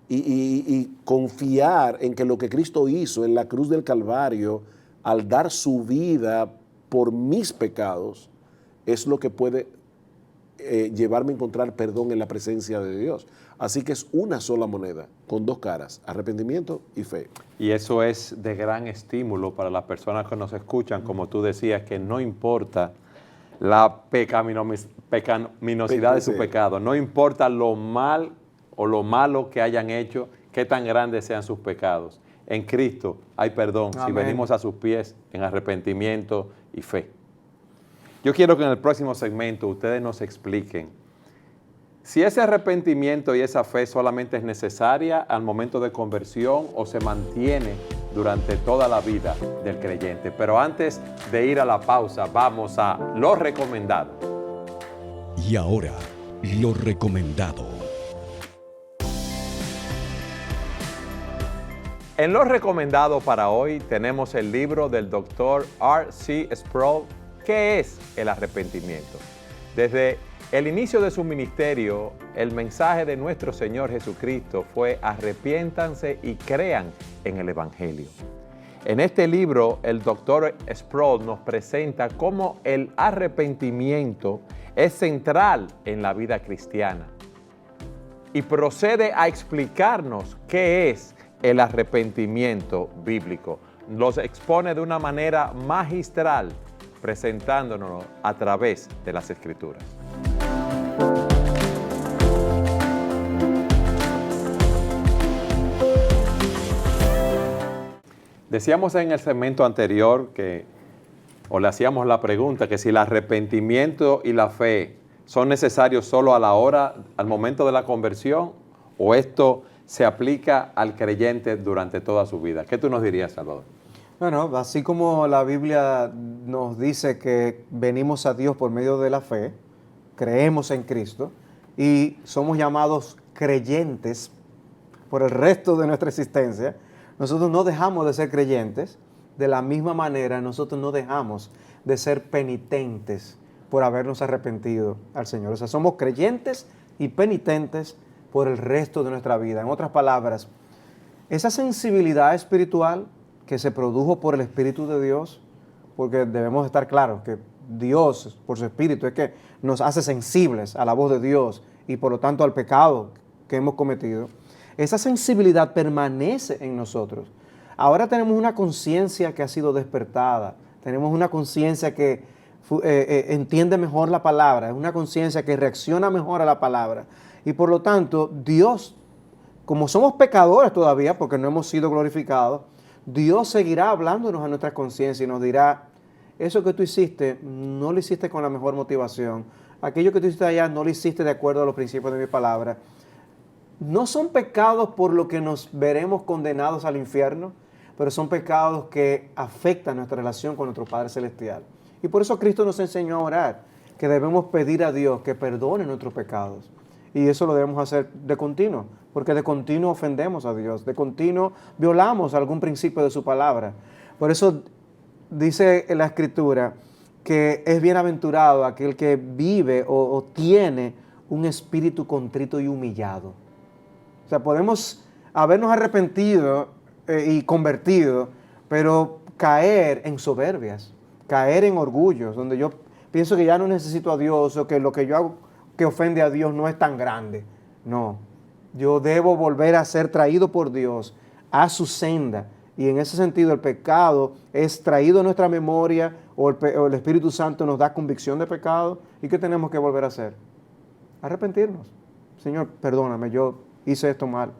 Y confiar en que lo que Cristo hizo en la cruz del Calvario, al dar su vida por mis pecados, es lo que puede llevarme a encontrar perdón en la presencia de Dios. Así que es una sola moneda, con dos caras, arrepentimiento y fe. Y eso es de gran estímulo para las personas que nos escuchan, como tú decías, que no importa la pecaminosidad de su pecado, no importa lo mal o lo malo que hayan hecho, qué tan grandes sean sus pecados. En Cristo hay perdón. Amén. Si venimos a sus pies en arrepentimiento y fe. Yo quiero que en el próximo segmento ustedes nos expliquen si ese arrepentimiento y esa fe solamente es necesaria al momento de conversión o se mantiene durante toda la vida del creyente. Pero antes de ir a la pausa, vamos a lo recomendado. Y ahora, lo recomendado. En lo recomendado para hoy tenemos el libro del Dr. R.C. Sproul, ¿Qué es el arrepentimiento? Desde el inicio de su ministerio, el mensaje de nuestro Señor Jesucristo fue arrepiéntanse y crean en el Evangelio. En este libro, el Dr. Sproul nos presenta cómo el arrepentimiento es central en la vida cristiana y procede a explicarnos qué es el arrepentimiento bíblico. Los expone de una manera magistral, presentándonos a través de las Escrituras. Decíamos en el segmento anterior le hacíamos la pregunta que si el arrepentimiento y la fe son necesarios solo a la hora, al momento de la conversión, o esto se aplica al creyente durante toda su vida. ¿Qué tú nos dirías, Salvador? Bueno, así como la Biblia nos dice que venimos a Dios por medio de la fe, creemos en Cristo y somos llamados creyentes por el resto de nuestra existencia, nosotros no dejamos de ser creyentes. De la misma manera, nosotros no dejamos de ser penitentes por habernos arrepentido al Señor. O sea, somos creyentes y penitentes por el resto de nuestra vida. En otras palabras, esa sensibilidad espiritual que se produjo por el Espíritu de Dios, porque debemos estar claros que Dios, por su Espíritu, es que nos hace sensibles a la voz de Dios y por lo tanto al pecado que hemos cometido. Esa sensibilidad permanece en nosotros. Ahora tenemos una conciencia que ha sido despertada, tenemos una conciencia que entiende mejor la palabra, es una conciencia que reacciona mejor a la palabra. Y por lo tanto, Dios, como somos pecadores todavía, porque no hemos sido glorificados, Dios seguirá hablándonos a nuestra conciencia y nos dirá, eso que tú hiciste, no lo hiciste con la mejor motivación. Aquello que tú hiciste allá, no lo hiciste de acuerdo a los principios de mi palabra. No son pecados por lo que nos veremos condenados al infierno, pero son pecados que afectan nuestra relación con nuestro Padre Celestial. Y por eso Cristo nos enseñó a orar, que debemos pedir a Dios que perdone nuestros pecados. Y eso lo debemos hacer de continuo, porque de continuo ofendemos a Dios, de continuo violamos algún principio de su palabra. Por eso dice en la Escritura que es bienaventurado aquel que vive o tiene un espíritu contrito y humillado. O sea, podemos habernos arrepentido y convertido, pero caer en soberbias, caer en orgullos, donde yo pienso que ya no necesito a Dios o que lo que yo hago que ofende a Dios no es tan grande. No, yo debo volver a ser traído por Dios a su senda. Y en ese sentido el pecado es traído a nuestra memoria o el Espíritu Santo nos da convicción de pecado. ¿Y qué tenemos que volver a hacer? Arrepentirnos. Señor, perdóname, yo hice esto mal.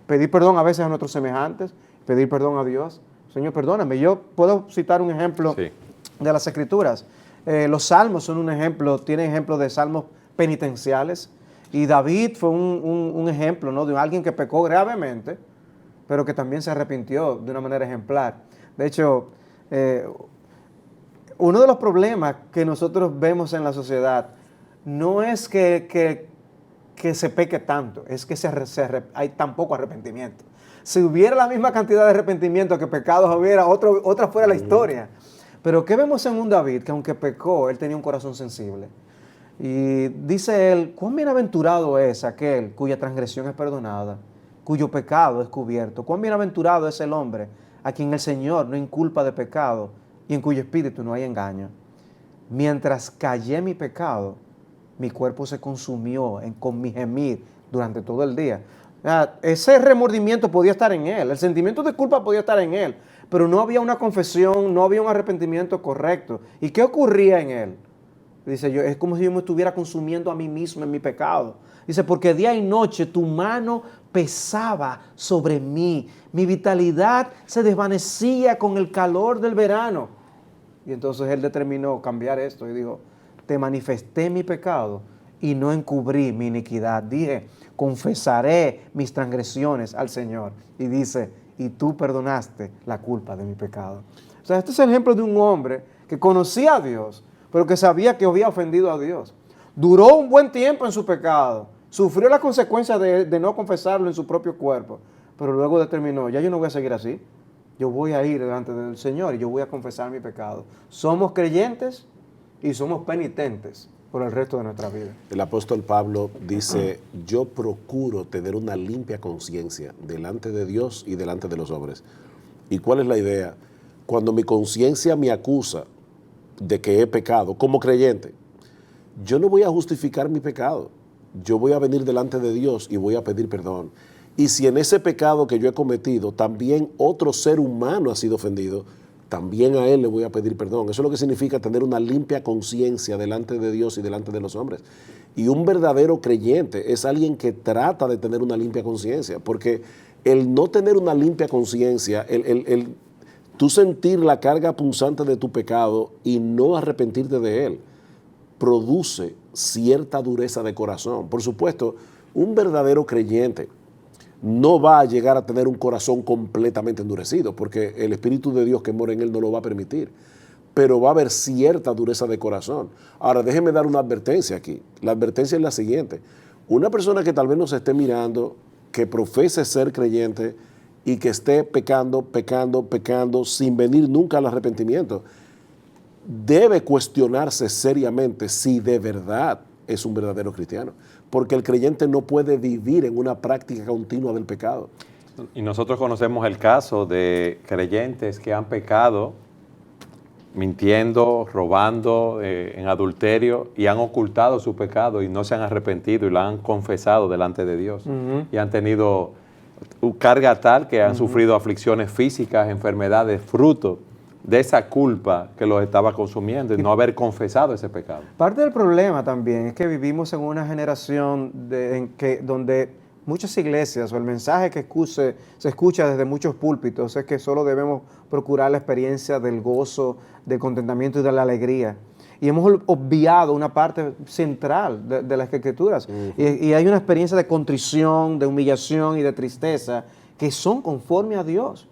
Pedir perdón a veces a nuestros semejantes, pedir perdón a Dios. Señor, perdóname. Yo puedo citar un ejemplo de las Escrituras. Los salmos son un ejemplo, tienen ejemplos de salmos penitenciales. Y David fue un ejemplo, ¿no?, de alguien que pecó gravemente, pero que también se arrepintió de una manera ejemplar. De hecho, uno de los problemas que nosotros vemos en la sociedad no es que se peque tanto, es que hay tan poco arrepentimiento. Si hubiera la misma cantidad de arrepentimiento que pecados hubiera, otra fuera la historia. Pero ¿qué vemos en un David? Que aunque pecó, él tenía un corazón sensible. Y dice él, cuán bienaventurado es aquel cuya transgresión es perdonada, cuyo pecado es cubierto. Cuán bienaventurado es el hombre a quien el Señor no inculpa de pecado y en cuyo espíritu no hay engaño. Mientras callé mi pecado, mi cuerpo se consumió con mi gemir durante todo el día. Ese remordimiento podía estar en él, el sentimiento de culpa podía estar en él, pero no había una confesión, no había un arrepentimiento correcto. ¿Y qué ocurría en él? Dice, es como si yo me estuviera consumiendo a mí mismo en mi pecado. Dice, porque día y noche tu mano pesaba sobre mí. Mi vitalidad se desvanecía con el calor del verano. Y entonces él determinó cambiar esto y dijo, te manifesté mi pecado y no encubrí mi iniquidad. Dije, confesaré mis transgresiones al Señor. Y dice, y tú perdonaste la culpa de mi pecado. O sea, este es el ejemplo de un hombre que conocía a Dios, pero que sabía que había ofendido a Dios. Duró un buen tiempo en su pecado, sufrió las consecuencias de no confesarlo en su propio cuerpo, pero luego determinó, ya yo no voy a seguir así, yo voy a ir delante del Señor y yo voy a confesar mi pecado. Somos creyentes y somos penitentes por el resto de nuestra vida. El apóstol Pablo dice, yo procuro tener una limpia conciencia delante de Dios y delante de los hombres. ¿Y cuál es la idea? Cuando mi conciencia me acusa de que he pecado como creyente, yo no voy a justificar mi pecado. Yo voy a venir delante de Dios y voy a pedir perdón. Y si en ese pecado que yo he cometido también otro ser humano ha sido ofendido, también a él le voy a pedir perdón. Eso es lo que significa tener una limpia conciencia delante de Dios y delante de los hombres. Y un verdadero creyente es alguien que trata de tener una limpia conciencia, porque el no tener una limpia conciencia, tú sentir la carga punzante de tu pecado y no arrepentirte de él, produce cierta dureza de corazón. Por supuesto, un verdadero creyente no va a llegar a tener un corazón completamente endurecido, porque el Espíritu de Dios que mora en él no lo va a permitir, pero va a haber cierta dureza de corazón. Ahora, déjeme dar una advertencia aquí. La advertencia es la siguiente. Una persona que tal vez nos esté mirando, que profese ser creyente y que esté pecando, sin venir nunca al arrepentimiento, debe cuestionarse seriamente si de verdad es un verdadero cristiano, porque el creyente no puede vivir en una práctica continua del pecado. Y nosotros conocemos el caso de creyentes que han pecado mintiendo, robando, en adulterio, y han ocultado su pecado y no se han arrepentido y lo han confesado delante de Dios. Y han tenido carga tal que han sufrido aflicciones físicas, enfermedades, fruto de esa culpa que los estaba consumiendo y no haber confesado ese pecado. Parte del problema también es que vivimos en una generación donde muchas iglesias o el mensaje que se escucha desde muchos púlpitos es que solo debemos procurar la experiencia del gozo, del contentamiento y de la alegría. Y hemos obviado una parte central de las Escrituras. Y hay una experiencia de contrición, de humillación y de tristeza que son conforme a Dios.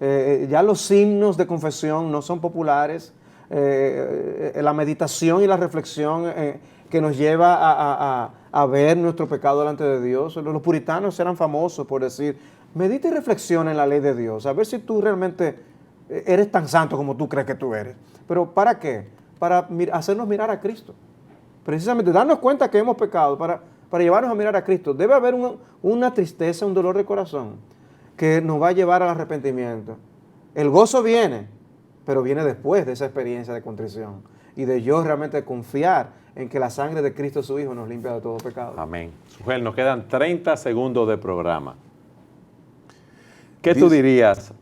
Ya los himnos de confesión no son populares. La meditación y la reflexión que nos lleva a ver nuestro pecado delante de Dios. Los puritanos eran famosos por decir, medita y reflexiona en la ley de Dios, a ver si tú realmente eres tan santo como tú crees que tú eres. ¿Pero para qué? Para hacernos mirar a Cristo. Precisamente darnos cuenta que hemos pecado, para llevarnos a mirar a Cristo. Debe haber una tristeza, un dolor de corazón que nos va a llevar al arrepentimiento. El gozo viene, pero viene después de esa experiencia de contrición y de yo realmente confiar en que la sangre de Cristo su Hijo nos limpia de todo pecado. Amén. Sujel, nos quedan 30 segundos de programa. ¿Qué tú dirías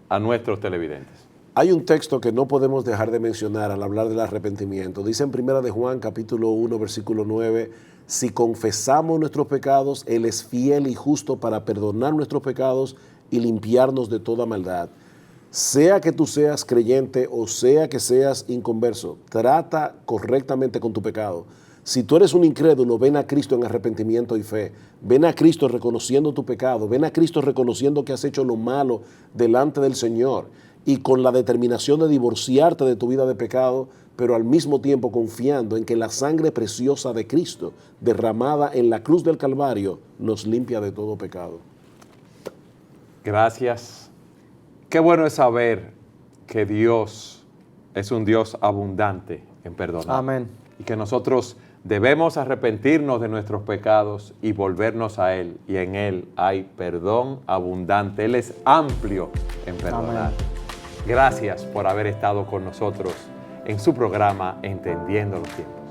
a nuestros televidentes? Hay un texto que no podemos dejar de mencionar al hablar del arrepentimiento. Dice en 1 de Juan, capítulo 1, versículo 9, si confesamos nuestros pecados, Él es fiel y justo para perdonar nuestros pecados y limpiarnos de toda maldad. Sea que tú seas creyente o sea que seas inconverso, trata correctamente con tu pecado. Si tú eres un incrédulo, ven a Cristo en arrepentimiento y fe. Ven a Cristo reconociendo tu pecado. Ven a Cristo reconociendo que has hecho lo malo delante del Señor y con la determinación de divorciarte de tu vida de pecado, pero al mismo tiempo confiando en que la sangre preciosa de Cristo, derramada en la cruz del Calvario, nos limpia de todo pecado. Gracias. Qué bueno es saber que Dios es un Dios abundante en perdonar. Amén. Y que nosotros debemos arrepentirnos de nuestros pecados y volvernos a Él. Y en Él hay perdón abundante. Él es amplio en perdonar. Amén. Gracias por haber estado con nosotros en su programa Entendiendo los Tiempos.